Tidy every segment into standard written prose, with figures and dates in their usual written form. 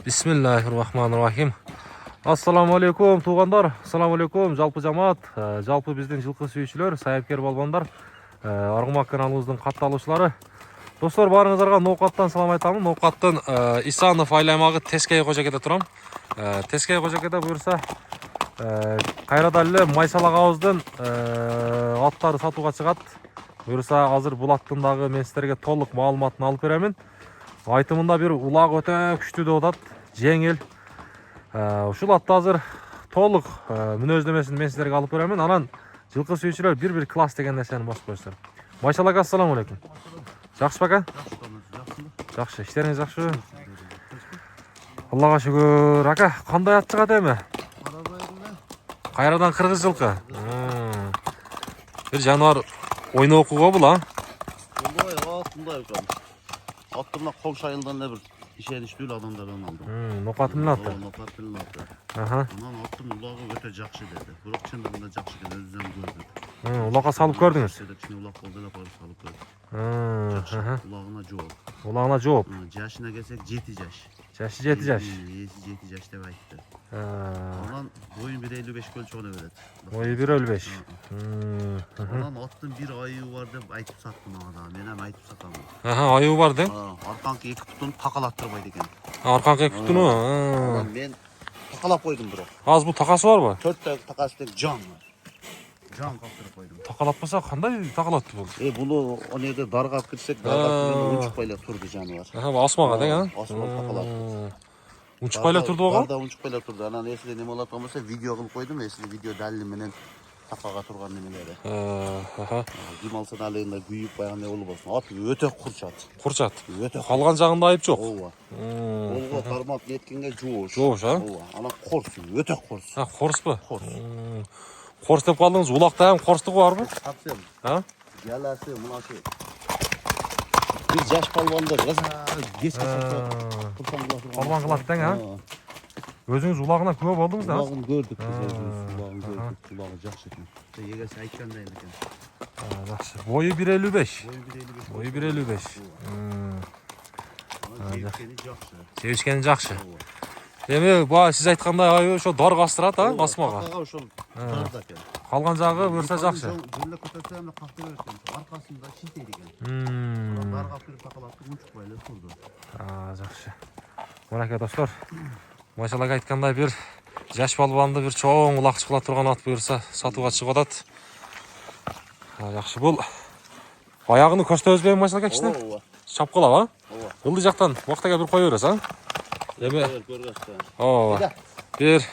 Bismillahirrahmanirrahim. Assalamu alaikum туғандар. Assalamu alaikum жалпы жамаат, жалпы біздің жылқы сүйүүчүлөр, саяпкер балбандар, Аргумак каналыбыздын катталуучулары. Достор, барыңыздарга Ноокаттан салам айтамын. Ноокаттын Исанов айлаймагы Тескей кожокеде турам. Тескей кожокеде буюрса, кайрадан эле Майсалагабыздын аттары сатууга чыгат. Буюрса, азыр бул аттын дагы мен силерге толук маалыматын алып беремин. Айтымында бир улак өтө күчтүү деп атат, жеңил. Ушул атты азыр толук мүнөздөмөсүн мен силерге алып беремин. Анан жылкы сүйүүчүлөр бир класс деген нерсени басып коюңуздар. Майшалак, ассаламу алейкум. Жакшы бака? Жакшы, иштериңиз жакшы. Аллага шүгүр. Ака, кандай ат чыгат эми? Кайрадан кыргыз жылкы. Бир жаныбар ойнокуга бул, а? Мындай экен. Аттымда комшу айылдан да бир ишеничтүү адамдардан алдым. Нокатымдын аты. Нокаттын аты. Анан аттын улагы өтө жакшы деди. Бирок чындыгында жакшы экен, өзүм көрдүм. Улакка салып көрдүңүз? Кичине улак болду эле, коюп салып көрдүм. Улагына жооп. Улагына жооп. Жашына келсек 7 жаш. Жашы 7 жаш. 7 жаш деп айтты. Анан боюн 1.55 көлчөгүнө берет. Бою 1.55. Анан аттын бир айыбы бар деп айтып саттым ага. Мен эми айтып сатам. Айыбы бар деп? Арканкы 2 бутун такалаттырбайт экен. Арканкы 2 бутуну? Мен такалап койдум бирок. Азыр бул такасы барбы? 4 такасы деп жан бар. Жан каптырып койдум. Такалатпаса кандай такалатты бул? Буну онеде даргап кирсек, даргап унчукпай эле турду жаныбар. Асмага деген, а? Асмага такалат. Унчукпай эле турду ого? Да, унчукпай эле турду. Анан эсиде неме болот болсо, видео кылып койдум, эсиде видео далили менен такага турган немелери. Ким алса далыгында күйүп баягы не болуп болсун. Ат өтө курчат. Курчат. Өтө. Калган жагында айып жок. Ооба. Колго кармап неткенге жоош. Жоош, а? Ооба. Анан корс, өтө корс. Корспу? Корс. Корс деп калдыңыз, улакта ham корстугу барбы? Капсем. А? Галасы мынасы. Бир жаш палвандар кечке сатып Палван кылат дең, а? Өзүңүз улагына күбө болдуңуз да? Улагын көрдүк биз, улагын көрдүк. Улагы жакшы экен. Эгеси айткандай экен. Жакшы. Бою 1.55. Бою 1.55. Бою 1.55. Жакшы. Себишкени жакшы. Эми баа сиз айткандай айы ошо дар кастырат, а, асмага. Ага, ошол дарда экен. Калган жагы буюрса жакшы. Бүрлө көтөрсө эми капты берет. Аркасында шилтейт экен. Дарга кирип такалатты, унчукпай эле турду. Жакшы. Мынакей достор, Майшалак айткандай бир жаш балбанды бир чоң улакчы кыла турган ат буюрса сатууга чыгып атат. Жакшы, бул аягын көрсөтөбүзбү Майшалак кичине? Ооба. Чапкылап, а? Ооба. Ылдый жактан убактага бир кое бересиз, а? Эми ооба. Бир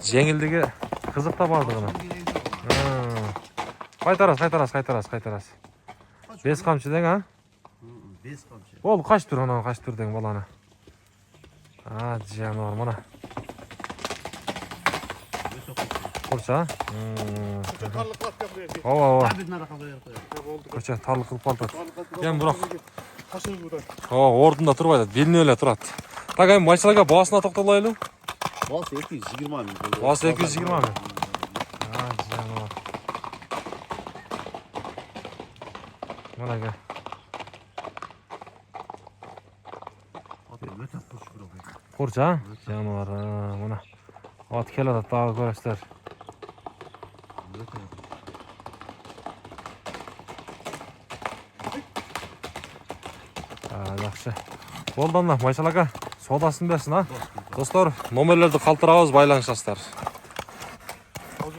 жеңилдиги кызык да бардыгына. Кайтарас. 5 камчы дең, а? 5 камчы. Ол кач тур, анан кач тур дең баланы. Жаныбар мына. Курча? Ооба. Курча тарлык кылып калды. Эми бирок ордунда турбайт атат, белине эле турат. Так, эми Майшалакка баасына токтололайлы. Баасы 220 миң. Баасы 220 миң. Жаныбар. Мынакей. Өтө курч бирок. Курча? Жаныбар, мына. Ат келатат, дагы көрөсүздөр. Жакшы. Болду анда Майшалакка соодасын берсин, а? Достор, номерлерди калтырабыз, байланышасыздар.